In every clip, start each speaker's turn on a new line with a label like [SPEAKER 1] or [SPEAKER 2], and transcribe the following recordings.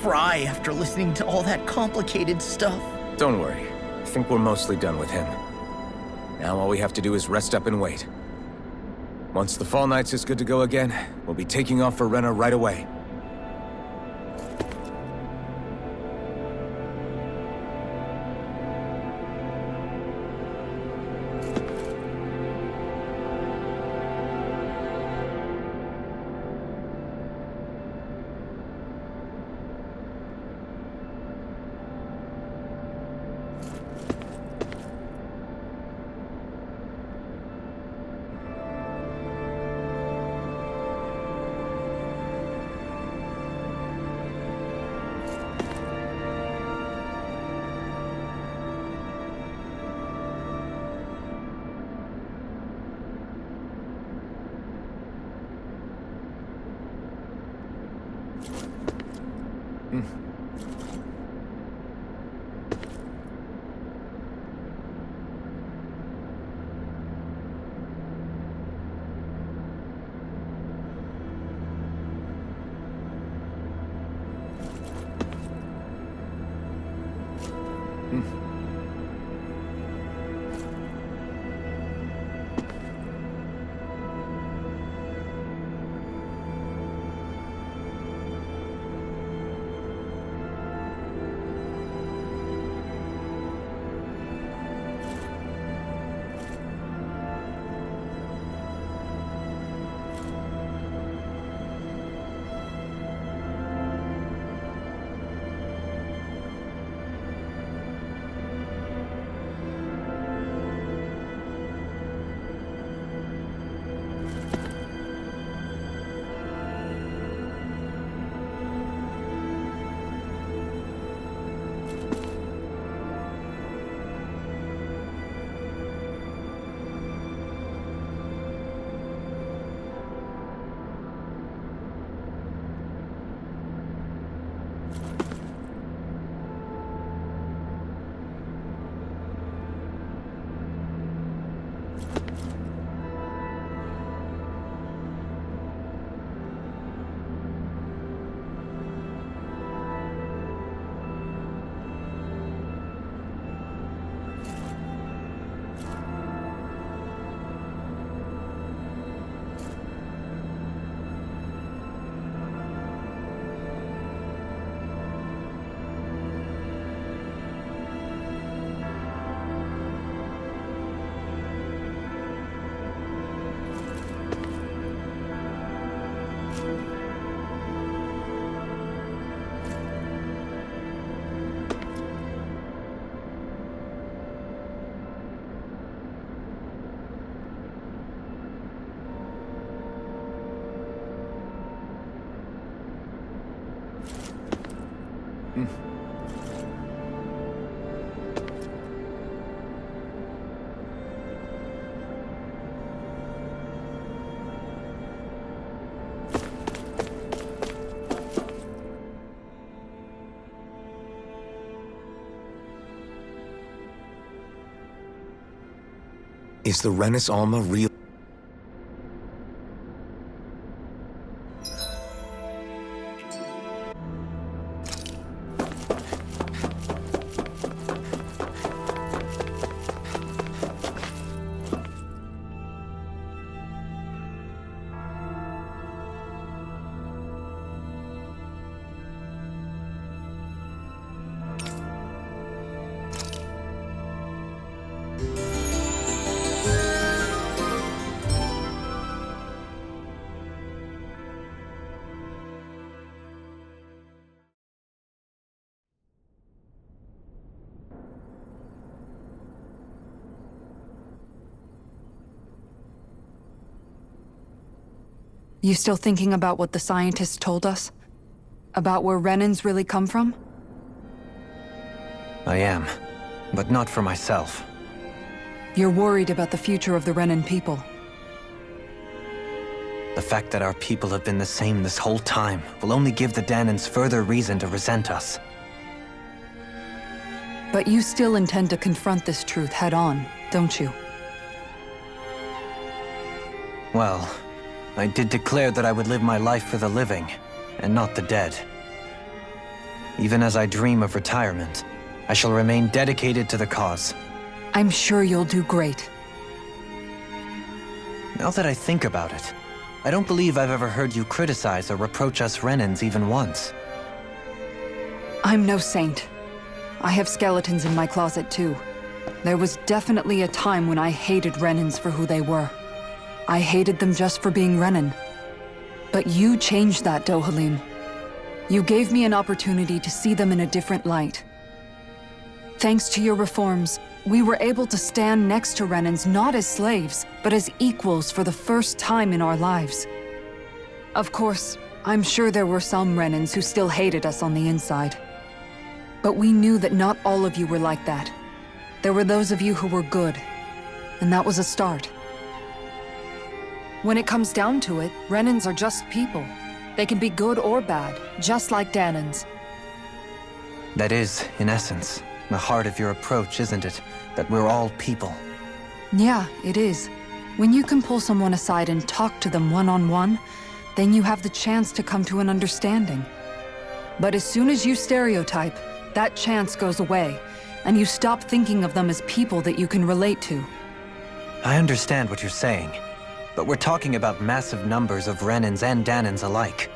[SPEAKER 1] fry after listening to all that complicated stuff.
[SPEAKER 2] Don't worry. I think we're mostly done with him. Now all we have to do is rest up and wait. Once the Fall Knights is good to go again, we'll be taking off for Renna right away. Is the Rennis Alma real?
[SPEAKER 3] You still thinking about what the scientists told us? About where Renans really come from?
[SPEAKER 4] I am, but not for myself.
[SPEAKER 3] You're worried about the future of the Renan people.
[SPEAKER 4] The fact that our people have been the same this whole time will only give the Dahnans further reason to resent us.
[SPEAKER 3] But you still intend to confront this truth head-on, don't you?
[SPEAKER 4] Well, I did declare that I would live my life for the living, and not the dead. Even as I dream of retirement, I shall remain dedicated to the cause.
[SPEAKER 3] I'm sure you'll do great.
[SPEAKER 4] Now that I think about it, I don't believe I've ever heard you criticize or reproach us Renans even once.
[SPEAKER 3] I'm no saint. I have skeletons in my closet too. There was definitely a time when I hated Renans for who they were. I hated them just for being Renan. But you changed that, Dohalim. You gave me an opportunity to see them in a different light. Thanks to your reforms, we were able to stand next to Renans not as slaves, but as equals for the first time in our lives. Of course, I'm sure there were some Renans who still hated us on the inside. But we knew that not all of you were like that. There were those of you who were good, and that was a start. When it comes down to it, Renans are just people. They can be good or bad, just like Dahnans.
[SPEAKER 4] That is, in essence, the heart of your approach, isn't it? That we're all people.
[SPEAKER 3] Yeah, it is. When you can pull someone aside and talk to them one-on-one, then you have the chance to come to an understanding. But as soon as you stereotype, that chance goes away, and you stop thinking of them as people that you can relate to.
[SPEAKER 4] I understand what you're saying, but we're talking about massive numbers of Renans and Dahnans alike.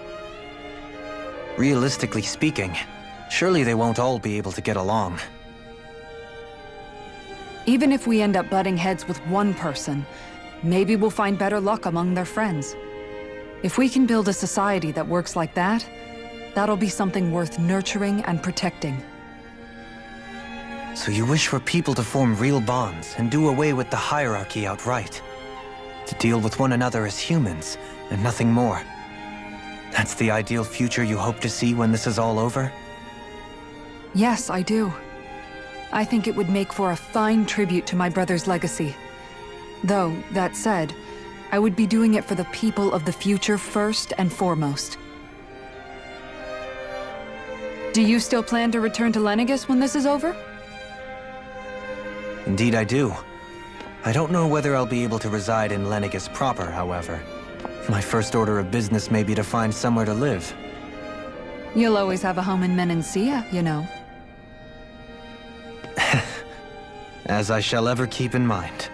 [SPEAKER 4] Realistically speaking, surely they won't all be able to get along.
[SPEAKER 3] Even if we end up butting heads with one person, maybe we'll find better luck among their friends. If we can build a society that works like that, that'll be something worth nurturing and protecting.
[SPEAKER 4] So you wish for people to form real bonds and do away with the hierarchy outright? To deal with one another as humans, and nothing more? That's the ideal future you hope to see when this is all over?
[SPEAKER 3] Yes, I do. I think it would make for a fine tribute to my brother's legacy. Though, that said, I would be doing it for the people of the future first and foremost. Do you still plan to return to Lenegis when this is over?
[SPEAKER 4] Indeed I do. I don't know whether I'll be able to reside in Lenegis proper, however. My first order of business may be to find somewhere to live.
[SPEAKER 3] You'll always have a home in Menancia, you know.
[SPEAKER 4] As I shall ever keep in mind.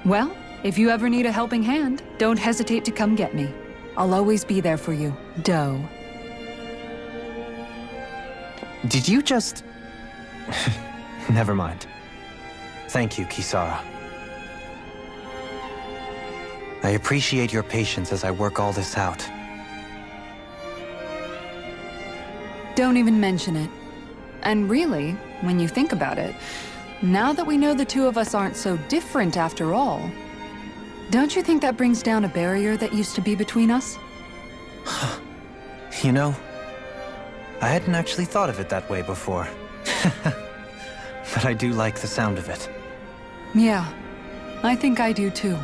[SPEAKER 3] Well, if you ever need a helping hand, don't hesitate to come get me. I'll always be there for you, Doe.
[SPEAKER 4] Did you just... Never mind. Thank you, Kisara. I appreciate your patience as I work all this out.
[SPEAKER 3] Don't even mention it. And really, when you think about it, now that we know the two of us aren't so different after all, don't you think that brings down a barrier that used to be between us?
[SPEAKER 4] You know, I hadn't actually thought of it that way before. But I do like the sound of it.
[SPEAKER 3] Yeah, I think I do too.